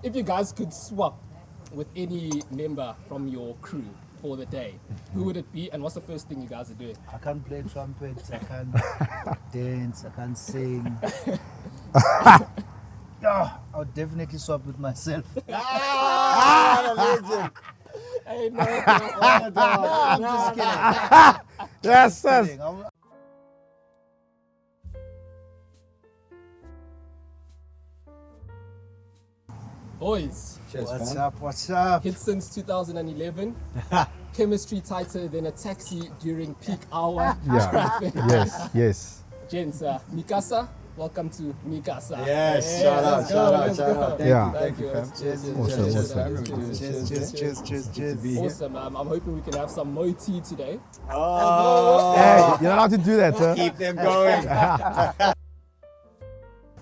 If you guys could swap with any member from your crew for the day, who would it be and what's the first thing you guys are doing? I can't play trumpet, I can't dance, I can't sing. I would definitely swap with myself. Hey, no, I'm just kidding. Yes, Kidding. yes. boys, What's up? hit since 2011. Chemistry tighter than a taxi during peak hour Yeah. traffic. Yes. Gents, Mikasa, welcome to Mikasa. Yes, Yeah, shout out, let's go, shout out, let's shout go. out. Yeah. Thank you, fam. Cheers, Awesome, cheers, awesome. Cheers. Awesome. I'm hoping we can have some Mo tea today. Oh, Hey, you're not allowed to do that, sir. keep them going.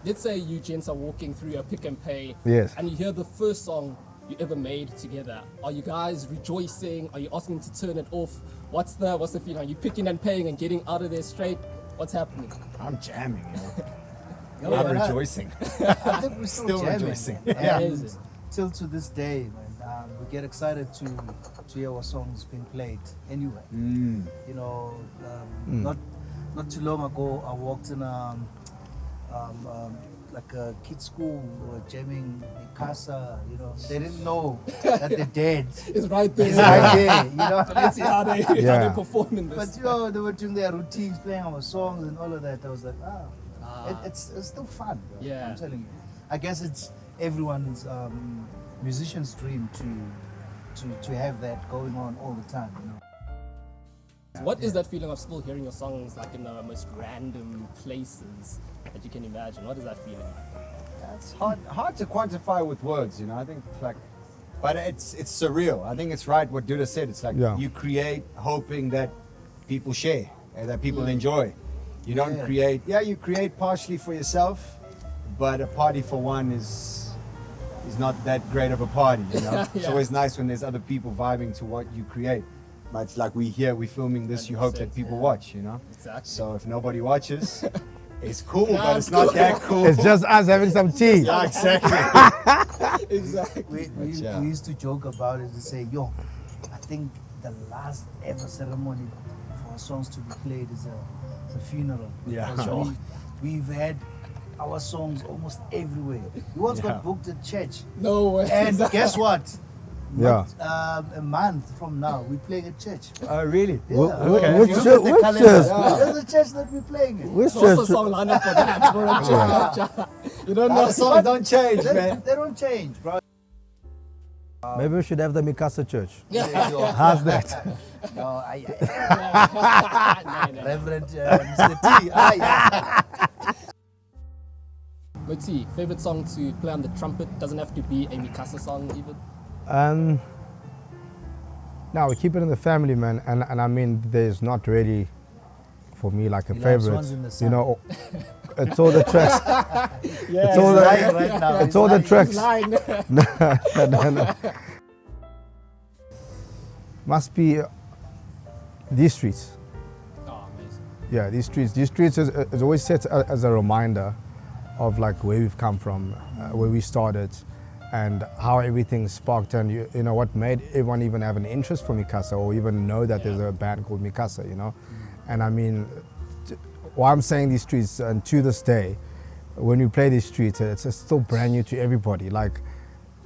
Let's say you gents are walking through a Pick and Pay Yes. and you hear the first song you ever made together. Are you guys rejoicing? Are you asking to turn it off? What's the feeling? Are you picking and paying and getting out of there straight? What's happening? I'm jamming, Yo, I'm man, rejoicing. I think we're still jamming. rejoicing. Amazing. Till to this day, man, we get excited to hear our songs being played anyway. Mm. You know, not too long ago, I walked in like a kids' school, we were jamming in Casa. You know, they didn't know that they're dead. It's right there. It's right there, you know. Let's see how they perform in this. But you know, they were doing their routines, playing our songs and all of that. I was like, it's still fun. Bro. Yeah. I'm telling you. I guess it's everyone's musician's dream to have that going on all the time. You know. What is that feeling of still hearing your songs like in the most random places that you can imagine? What is that feeling? It's hard to quantify with words, you know. I think like, but it's surreal. I think it's right what Duda said. It's like Yeah. you create hoping that people share and that people enjoy. You don't Yeah. create. Yeah, you create partially for yourself, but a party for one is not that great of a party. You know, it's Yeah. always nice when there's other people vibing to what you create. But it's like we're filming this. You hope that 100%, people watch. You know. Exactly. So if nobody watches, it's cool, Nah, but it's it's not cool. that cool. It's just us having some tea. Yeah, exactly. Exactly. We Yeah. used to joke about it and say, yo, I think the last ever ceremony for songs to be played is a funeral. Yeah. Because Sure. we've had our songs almost everywhere. We once Yeah. got booked at church. No way. And guess what? Yeah. Not, a month from now, we're playing at church. Oh, really? Yeah. Which If you church? look at the Which calendar, church? There's a church that we're playing in. Which What's the church? song lineup for that, bro? You don't know. The songs don't change, They, man. they don't change, bro. Maybe we should have the Mikasa church. There you go. How's that? No, No. Reverend Mr. T. Moti, favorite song to play on the trumpet? Doesn't have to be a Mikasa song even. Now we keep it in the family, man, and I mean, there's not really, for me, like a He likes favorite. Swans in the Sun. You know, it's all the tracks. Yeah, It's all He's the- lying right now. It's all the He's tracks. line. No. Must be these streets. Oh, amazing. Yeah, these streets. These streets is always set as a reminder of like where we've come from, where we started, and how everything sparked, and you know what made everyone even have an interest for Mikasa or even know that there's a band called Mikasa, you know. And I mean, why I'm saying these streets, and to this day, when we play these streets, it's still brand new to everybody. Like,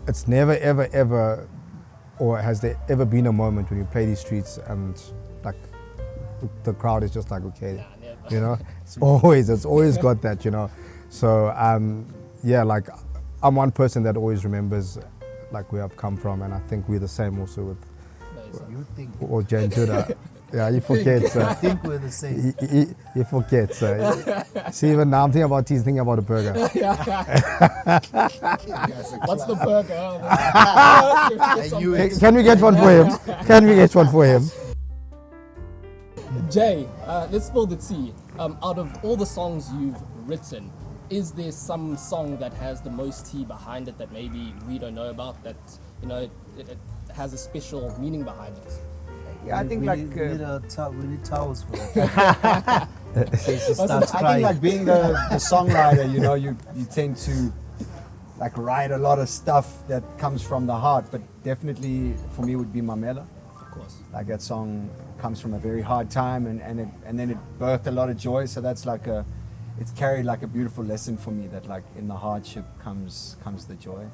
it's never ever, or has there ever been a moment when you play these streets and like the crowd is just like, okay, you know, it's always got that, you know. So yeah, like I'm one person that always remembers like where I've come from, and I think we're the same also with You think? or Jane Judah. Yeah, you forget. I So. think we're the same. You forget. So. See, even now I'm thinking about tea, thinking about a burger. What's the burger? And you Can we get one for him? Can we get one for him? Jay, let's spill the tea. Out of all the songs you've written, is there some song that has the most tea behind it that maybe we don't know about, that, you know, it has a special meaning behind it? Yeah, I think we like need, we need towels for that. I think like being the songwriter, you know, you tend to like write a lot of stuff that comes from the heart. But definitely for me would be Mamela. Of course. Like that song comes from a very hard time, and then it birthed a lot of joy. So that's like it's carried like a beautiful lesson for me that like in the hardship comes the joy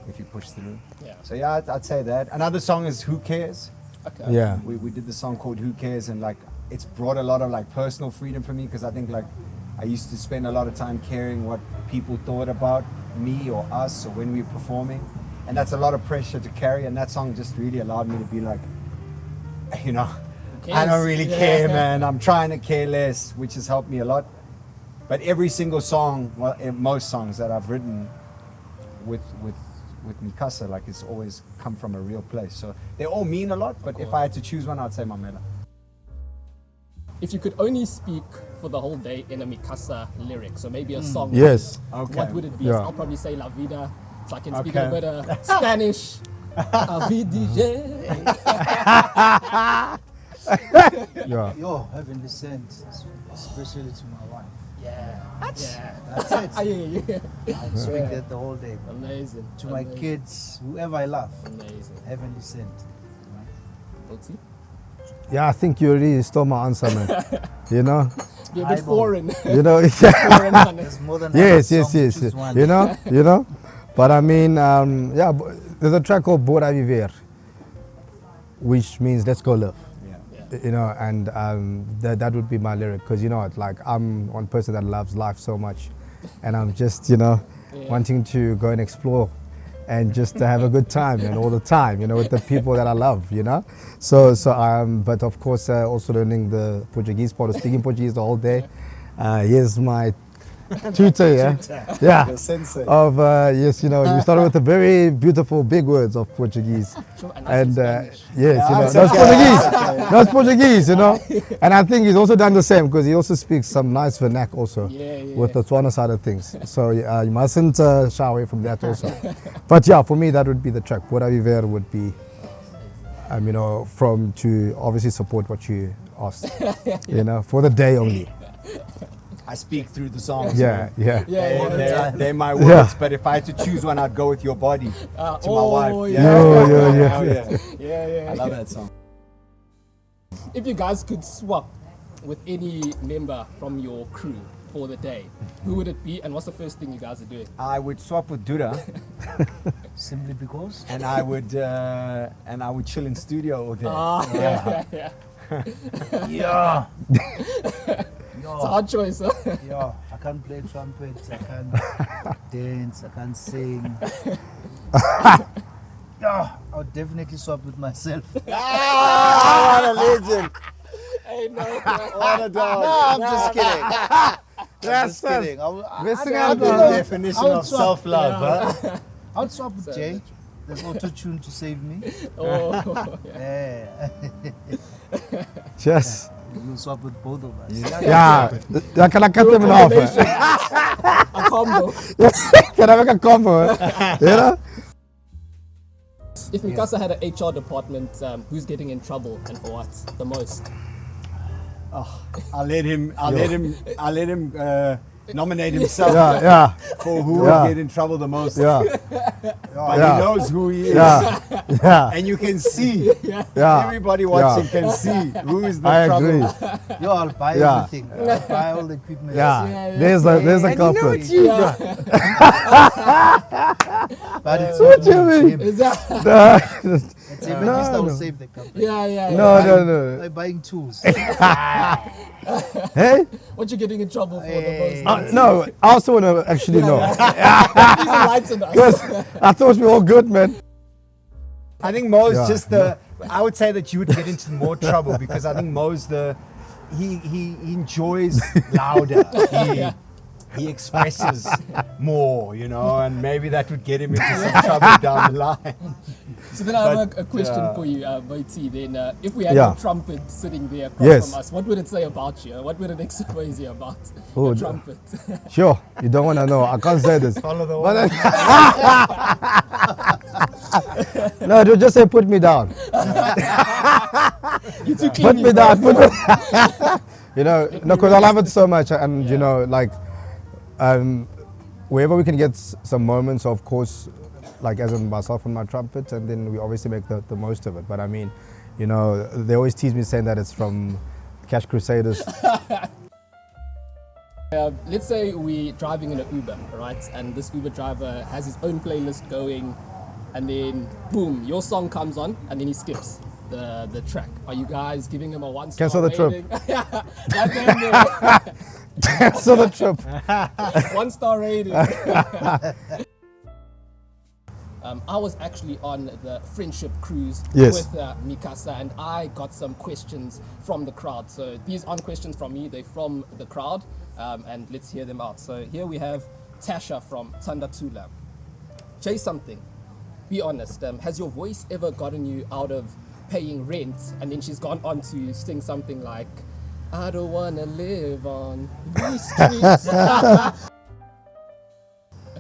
if you push through. Yeah. So yeah, I'd say that. Another song is Who Cares. Okay. Yeah. We did the song called Who Cares, and like it's brought a lot of like personal freedom for me, because I think like I used to spend a lot of time caring what people thought about me or us or when we were performing, and that's a lot of pressure to carry, and that song just really allowed me to be like, you know, I don't really care, man. I'm trying to care less, which has helped me a lot. But every single song, well, most songs that I've written with Casa, like it's always come from a real place. So they all mean a lot, but if I had to choose one, I'd say Mamela. If you could only speak for the whole day in a Mikasa lyric, so maybe a song, Yes. Okay. what would it be? Yeah. I'll probably say La Vida, so I can speak Okay. a bit of Spanish. A vida. Yeah. Yo, heavenly sent, especially to my wife. Yeah. Yeah. That's it. Yeah. I speak that the whole day. Amazing. To my Amazing. kids, whoever I love, Amazing. heavenly sent. Oti? Yeah, I think you already stole my answer, man. You know? Be a bit Eyeball. foreign. You know? Foreign one. There's more than Yes, one yes, song, yes. choose one. You know? But I mean, yeah, there's a track called Bora Viver, which means let's go live. Yeah. You know, and that would be my lyric, because you know what, like I'm one person that loves life so much, and I'm just, you know, wanting to go and explore and just to have a good time and all the time, you know, with the people that I love, you know. So but of course also learning the Portuguese part, speaking Portuguese the whole day. Here's my tutor, yeah, Your sensei. of yes, you know, you started with the very beautiful big words of Portuguese, Sure, and I and said Spanish. yes, you know, I that's said- Portuguese, that's Portuguese, you know, and I think he's also done the same, because he also speaks some nice vernac also with the Tswana side of things. So you mustn't shy away from that also. But yeah, for me that would be the track. Bora Viver would be, you know, to obviously support what you asked, you know, for the day only. I speak through the songs. Yeah, yeah. They're my words, but if I had to choose one, I'd go with Your Body to my wife. Yeah. Yeah. Hell yeah. Yeah. I love that song. If you guys could swap with any member from your crew for the day, who would it be, and what's the first thing you guys are doing? I would swap with Duda, Simply because. and I would chill in studio all day. Yeah. Yeah. It's a hard choice, huh? Yeah, I can't play trumpet, I can't dance, I can't sing. Yeah, I'll definitely swap with myself. Ah, what a legend! Hey, no. What a dog! I'm just kidding. I'm just That's kidding. missing I out don't on know. The definition I would of swap. self-love, huh? I'll swap with Jay. There's auto-tune to save me. Oh, Yeah. Yes. We'll swap with both of us. Yeah. Can I cut them in half? a combo. Can I make a combo? You know? If Mikasa had an HR department, who's getting in trouble and for what the most? I'll let him nominate himself Yeah. for who Yeah. will get in trouble the most. Yeah. But Yeah. he knows who he is. Yeah. And you can see, Yeah. everybody watching can see who is the I trouble. agree. Yo, I'll buy Yeah. everything. I'll buy all the equipment. Yeah. There's a culprit. But it's What do you not mean? him. Is that? It's him. At least I'll save the company. Yeah. No. By buying tools. Hey? What you getting in trouble for the most? No, I also want to actually know. Please enlighten us. Because I thought we were all good, man. I think Mo's Yeah. just I would say that you would get into more trouble because I think Mo's he enjoys louder. He expresses more, you know, and maybe that would get him into some trouble down the line. So then I have But, a question for you, Moiti. Then if we had Yeah. a trumpet sitting there across Yes. from us, what would it say about you? What would it expose you about? Oh, Your the- trumpet. Sure, you don't want to know. I can't say this. Follow the But, no, do just say put me down. You too Put clean. me down. Put me You know, no, because I love it so much, and you know, like, wherever we can get some moments, of course, like as in myself and my trumpet, and then we obviously make the most of it. But I mean, you know, they always tease me saying that it's from Cash Crusaders. Let's say we're driving in an Uber, right? And this Uber driver has his own playlist going, and then boom, your song comes on, and then he skips the track. Are you guys giving him a 1-star Cancel the trip. rating? Right there. Cancel the trip. 1-star rating. I was actually on the friendship cruise Yes. with Casa, and I got some questions from the crowd. So these aren't questions from me, they're from the crowd, and let's hear them out. So here we have Tasha from Tula. Say something. Be honest. Has your voice ever gotten you out of paying rent? And then she's gone on to sing something like, I don't wanna live on these streets.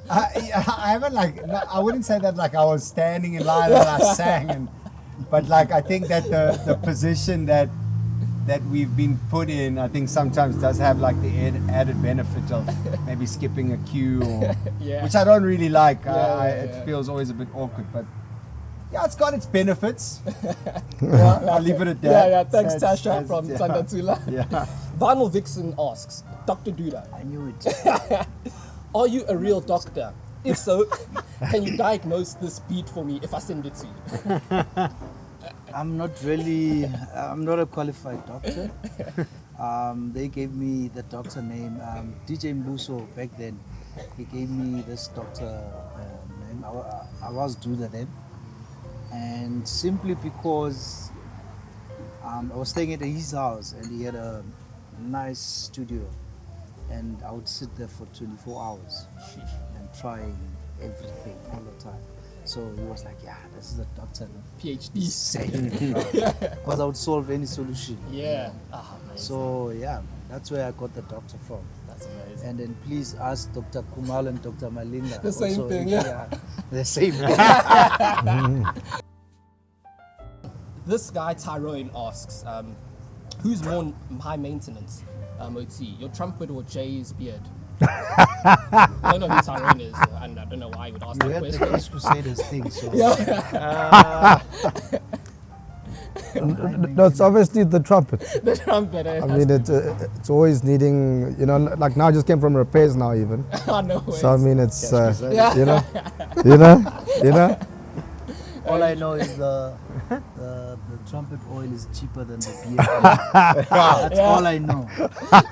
I haven't I wouldn't say that like I was standing in line and I sang, but like I think that the position that we've been put in, I think sometimes does have like the added benefit of maybe skipping a cue, or, Yeah. which I don't really like. Yeah. It feels always a bit awkward, but yeah, it's got its benefits. I'll leave it at that. Yeah, thanks So it's- Tasha from yeah. Tula. Yeah. Vinyl Vixen asks, Dr. Duda, I knew it. are you a real doctor? If so, can you diagnose this beat for me if I send it to you? I'm not a qualified doctor. They gave me the doctor name, DJ Mbuso back then. He gave me this doctor name. I was Duda then. And simply because I was staying at his house and he had a nice studio. And I would sit there for 24 hours and trying everything all the time. So he was like, yeah, this is a doctor. PhD. Same. Because I would solve any solution. Yeah. Ah, amazing. So yeah, that's where I got the doctor from. That's amazing. And then please ask Dr. Kumal and Dr. Malinga. The same also, thing, yeah. The same thing. This guy Tyrone asks, who's more high maintenance, OT, your trumpet or Jay's beard? I don't know who Tyrone is, and I don't know why he would ask You that had the question. East Crusaders thing, so No, it's obviously the trumpet. The trumpet, eh? I mean, it's always needing, you know, like now I just came from repairs now even. Oh, no way. So I mean, it's, Yeah. you know. all I know is the trumpet oil is cheaper than the beard oil. That's all I know.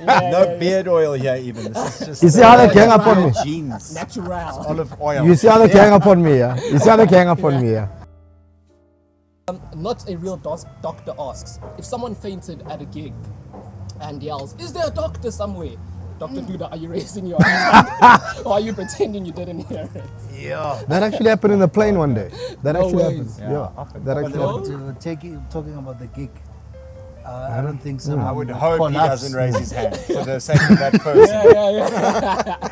No beard oil here even. This is just You see how they gang up on me? jeans. Natural. Olive oil. You see how they gang up on me, yeah? You see how they gang up on me, yeah? Not a real doctor asks, if someone fainted at a gig and yells, is there a doctor somewhere? Dr. Duda, are you raising your hand? Or are you pretending you didn't hear it? Yeah. That actually happened in the plane one day. That No actually ways. happened. Yeah, often. that actually No? happened. Talking about the gig, I don't think so. I would hope he collapse. doesn't raise his hand for the sake of that person. Yeah.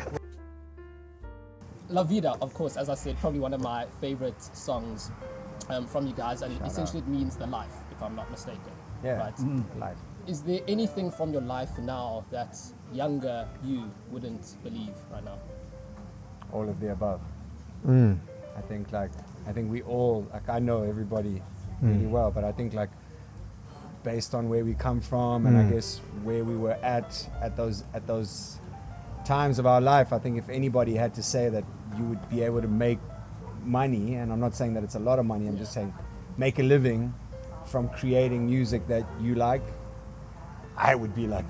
La Vida, of course, as I said, probably one of my favorite songs from you guys, and essentially it means the life, if I'm not mistaken. Yeah. Right? Life. Is there anything from your life now that younger you wouldn't believe right now? All of the above. I think we all, like, I know everybody really well, but I think like based on where we come from and I guess where we were at those times of our life, I think if anybody had to say that you would be able to make money, and I'm not saying that it's a lot of money, I'm just saying make a living from creating music that you like, I would be like,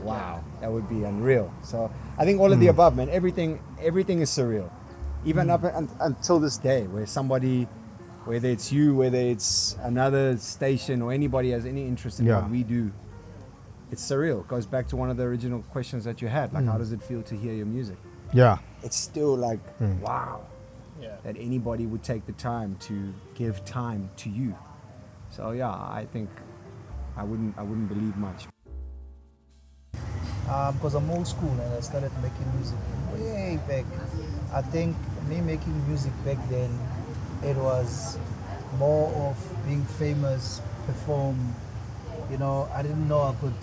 wow, that would be unreal. So I think all of the above, man. Everything is surreal, even up until this day, where somebody, whether it's you, whether it's another station, or anybody has any interest in what we do, it's surreal. It goes back to one of the original questions that you had, like how does it feel to hear your music? Yeah. It's still like, wow, Yeah. that anybody would take the time to give time to you. So yeah, I think I wouldn't believe much. Because I'm old school and I started making music way back. I think me making music back then, it was more of being famous, perform. You know, I didn't know I could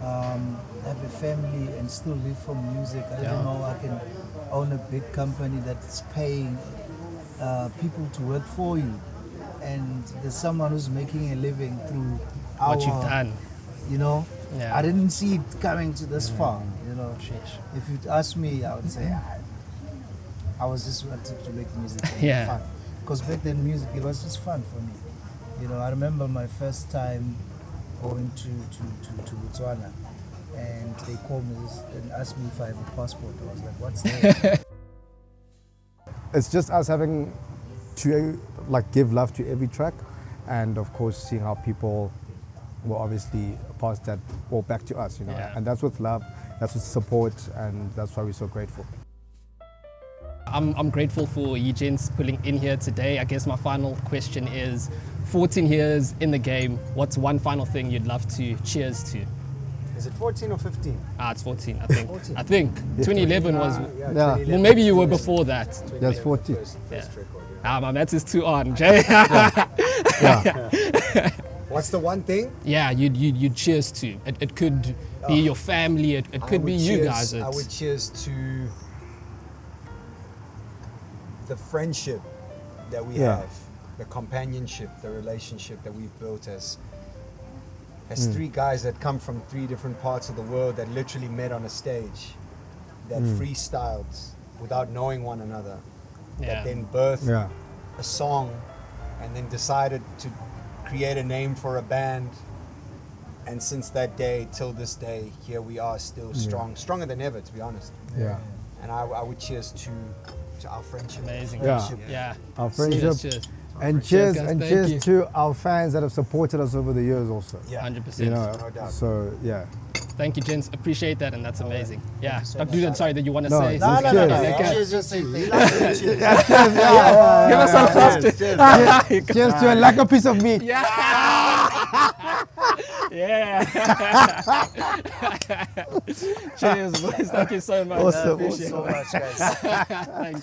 have a family and still live from music. I didn't know I can own a big company that's paying people to work for you, and there's someone who's making a living through What you've done. You know, Yeah. I didn't see it coming to this far. You know, Sheesh. if you'd ask me, I would say I was just wanted to make music and Yeah. fun. Because back then, music, it was just fun for me. You know, I remember my first time going to Botswana, and they called me and asked me if I have a passport. I was like, what's that? It's just us having to like give love to every track, and of course seeing how people will obviously pass that all back to us, you know. Yeah. And that's with love, that's with support, and that's why we're so grateful. I'm grateful for you gents pulling in here today. I guess my final question is, 14 years in the game, what's one final thing you'd love to cheers to? Is it 14 or 15? It's 14, I think. 14. I think 2011 was, Yeah. well, maybe you were before that. That's 40. First record, My maths is too on, Jay. What's the one thing? Yeah, you'd cheers to. It could be your family, it I could be would you cheers- guys. I would cheers to the friendship that we Yeah. have, the companionship, the relationship that we've built as three guys that come from three different parts of the world that literally met on a stage, that freestyled without knowing one another, Yeah. that then birthed Yeah. a song and then decided to create a name for a band. And since that day till this day, here we are still strong, stronger than ever, to be honest. Yeah. And I would cheers to our friendship. Amazing. Yeah. Yeah. Our friendship. Cheers. And Cheers, cheers, guys. and Thank cheers you. to our fans that have supported us over the years also. Yeah. 100%. You know, No doubt. so yeah. Thank you, gents. Appreciate that, and that's amazing. Yeah. you so Dr. Dude, sorry, that you want to No, say? no, no, no, no. Okay. Cheers, just say thank you. Give us some questions. Cheers to a like a piece of meat. Yeah. Cheers, boys. Thank you so much. Awesome. Appreciate so it. much, guys. Thank you.